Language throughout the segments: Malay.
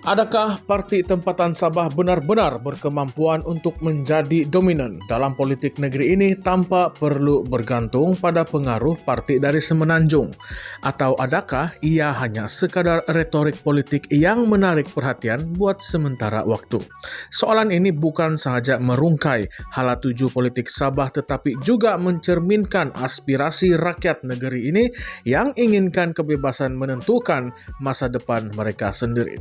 Adakah parti tempatan Sabah benar-benar berkemampuan untuk menjadi dominan dalam politik negeri ini tanpa perlu bergantung pada pengaruh parti dari Semenanjung? Atau adakah ia hanya sekadar retorik politik yang menarik perhatian buat sementara waktu? Soalan ini bukan sahaja merungkai hala tuju politik Sabah tetapi juga mencerminkan aspirasi rakyat negeri ini yang inginkan kebebasan menentukan masa depan mereka sendiri.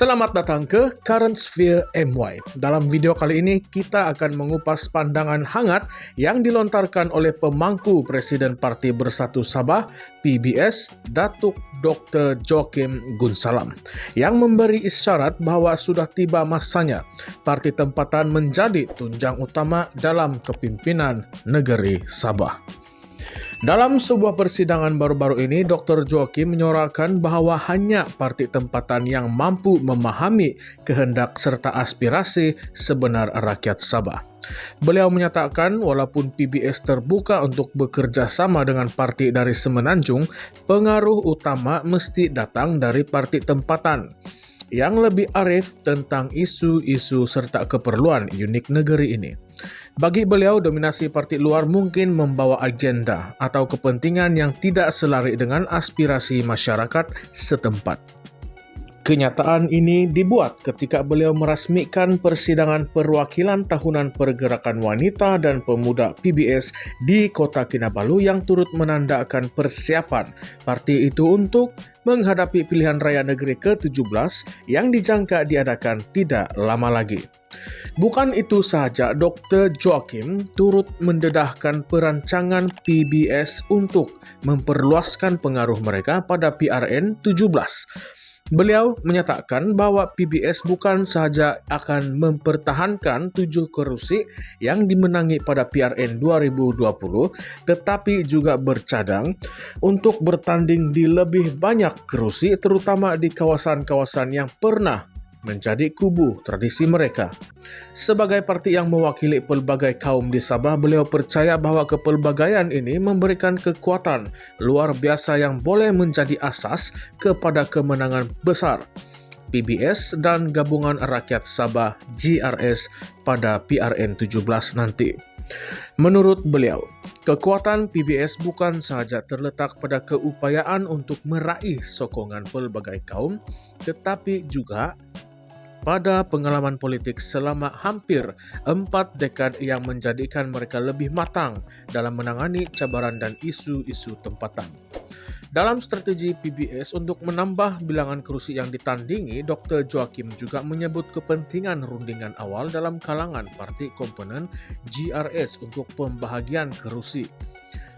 Selamat datang ke Current Sphere MY. Dalam video kali ini kita akan mengupas pandangan hangat yang dilontarkan oleh pemangku Presiden Parti Bersatu Sabah PBS, Datuk Dr. Joachim Gunsalam, yang memberi isyarat bahawa sudah tiba masanya parti tempatan menjadi tunjang utama dalam kepimpinan negeri Sabah. Dalam sebuah persidangan baru-baru ini, Dr. Joachim menyorakan bahawa hanya parti tempatan yang mampu memahami kehendak serta aspirasi sebenar rakyat Sabah. Beliau menyatakan walaupun PBS terbuka untuk bekerja sama dengan parti dari Semenanjung, pengaruh utama mesti datang dari parti tempatan yang lebih arif tentang isu-isu serta keperluan unik negeri ini. Bagi beliau, dominasi parti luar mungkin membawa agenda atau kepentingan yang tidak selari dengan aspirasi masyarakat setempat. Kenyataan ini dibuat ketika beliau merasmikan persidangan perwakilan tahunan Pergerakan Wanita dan Pemuda PBS di Kota Kinabalu yang turut menandakan persiapan parti itu untuk menghadapi pilihan raya negeri ke-17 yang dijangka diadakan tidak lama lagi. Bukan itu sahaja, Dr. Joachim turut mendedahkan perancangan PBS untuk memperluaskan pengaruh mereka pada PRN 17. Beliau menyatakan bahawa PBS bukan sahaja akan mempertahankan 7 kerusi yang dimenangi pada PRN 2020, tetapi juga bercadang untuk bertanding di lebih banyak kerusi, terutama di kawasan-kawasan yang pernah menjadi kubu tradisi mereka. Sebagai parti yang mewakili pelbagai kaum di Sabah, beliau percaya bahawa kepelbagaian ini memberikan kekuatan luar biasa yang boleh menjadi asas kepada kemenangan besar PBS dan Gabungan Rakyat Sabah GRS pada PRN 17 nanti. Menurut beliau, kekuatan PBS bukan sahaja terletak pada keupayaan untuk meraih sokongan pelbagai kaum, tetapi juga pada pengalaman politik selama hampir 4 dekad yang menjadikan mereka lebih matang dalam menangani cabaran dan isu-isu tempatan. Dalam strategi PBS untuk menambah bilangan kerusi yang ditandingi, Dr. Joachim juga menyebut kepentingan rundingan awal dalam kalangan parti komponen GRS untuk pembahagian kerusi.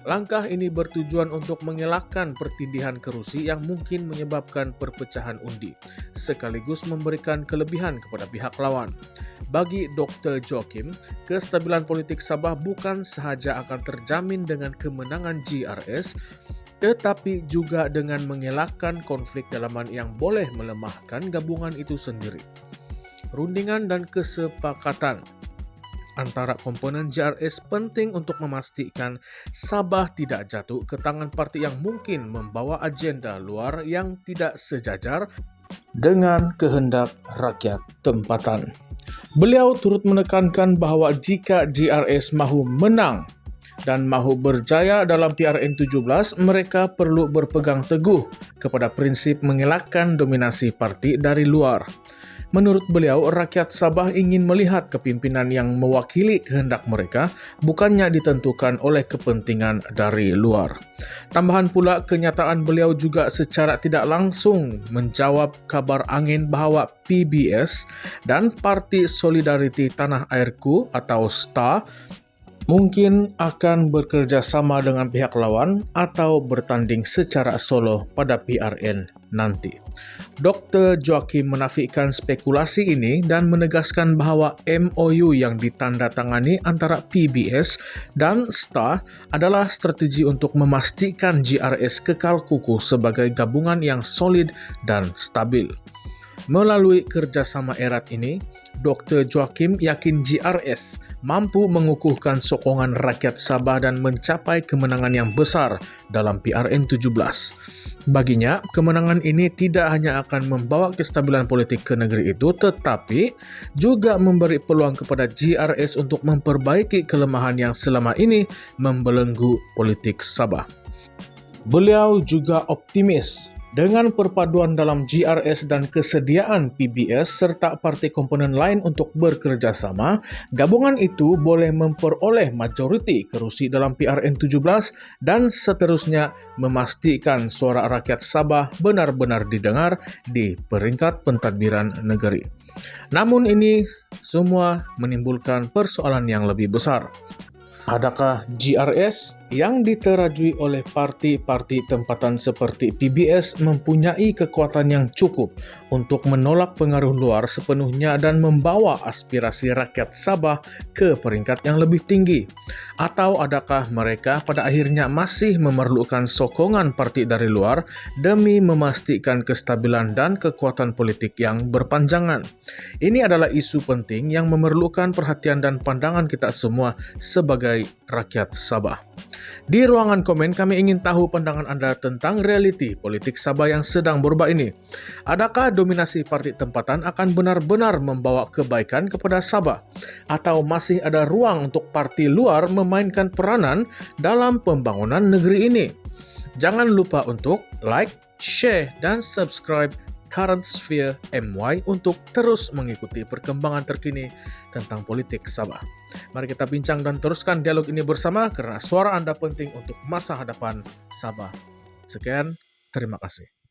Langkah ini bertujuan untuk mengelakkan pertindihan kerusi yang mungkin menyebabkan perpecahan undi, sekaligus memberikan kelebihan kepada pihak lawan. Bagi Dr. Joachim, kestabilan politik Sabah bukan sahaja akan terjamin dengan kemenangan GRS, tetapi juga dengan mengelakkan konflik dalaman yang boleh melemahkan gabungan itu sendiri. Rundingan dan kesepakatan antara komponen GRS penting untuk memastikan Sabah tidak jatuh ke tangan parti yang mungkin membawa agenda luar yang tidak sejajar dengan kehendak rakyat tempatan. Beliau turut menekankan bahawa jika GRS mahu menang dan mahu berjaya dalam PRN 17, mereka perlu berpegang teguh kepada prinsip mengelakkan dominasi parti dari luar. Menurut beliau, rakyat Sabah ingin melihat kepimpinan yang mewakili kehendak mereka, bukannya ditentukan oleh kepentingan dari luar. Tambahan pula, kenyataan beliau juga secara tidak langsung menjawab kabar angin bahawa PBS dan Parti Solidariti Tanah Airku atau STA mungkin akan bekerja sama dengan pihak lawan atau bertanding secara solo pada PRN nanti. Dr. Joachim menafikan spekulasi ini dan menegaskan bahawa MOU yang ditandatangani antara PBS dan STA adalah strategi untuk memastikan GRS kekal kukuh sebagai gabungan yang solid dan stabil. Melalui kerjasama erat ini, Dr. Joachim yakin GRS mampu mengukuhkan sokongan rakyat Sabah dan mencapai kemenangan yang besar dalam PRN17. Baginya, kemenangan ini tidak hanya akan membawa kestabilan politik ke negeri itu, tetapi juga memberi peluang kepada GRS untuk memperbaiki kelemahan yang selama ini membelenggu politik Sabah. Beliau juga optimis dengan perpaduan dalam GRS dan kesediaan PBS serta parti komponen lain untuk bekerja sama, gabungan itu boleh memperoleh majoriti kerusi dalam PRN17 dan seterusnya memastikan suara rakyat Sabah benar-benar didengar di peringkat pentadbiran negeri. Namun ini semua menimbulkan persoalan yang lebih besar. Adakah GRS yang diterajui oleh parti-parti tempatan seperti PBS mempunyai kekuatan yang cukup untuk menolak pengaruh luar sepenuhnya dan membawa aspirasi rakyat Sabah ke peringkat yang lebih tinggi? Atau adakah mereka pada akhirnya masih memerlukan sokongan parti dari luar demi memastikan kestabilan dan kekuatan politik yang berpanjangan? Ini adalah isu penting yang memerlukan perhatian dan pandangan kita semua sebagai rakyat Sabah. Di ruangan komen kami ingin tahu pandangan Anda tentang realiti politik Sabah yang sedang berubah ini. Adakah dominasi parti tempatan akan benar-benar membawa kebaikan kepada Sabah? Atau masih ada ruang untuk parti luar memainkan peranan dalam pembangunan negeri ini? Jangan lupa untuk like, share, dan subscribe Current Sphere MY untuk terus mengikuti perkembangan terkini tentang politik Sabah. Mari kita bincang dan teruskan dialog ini bersama karena suara Anda penting untuk masa hadapan Sabah. Sekian, terima kasih.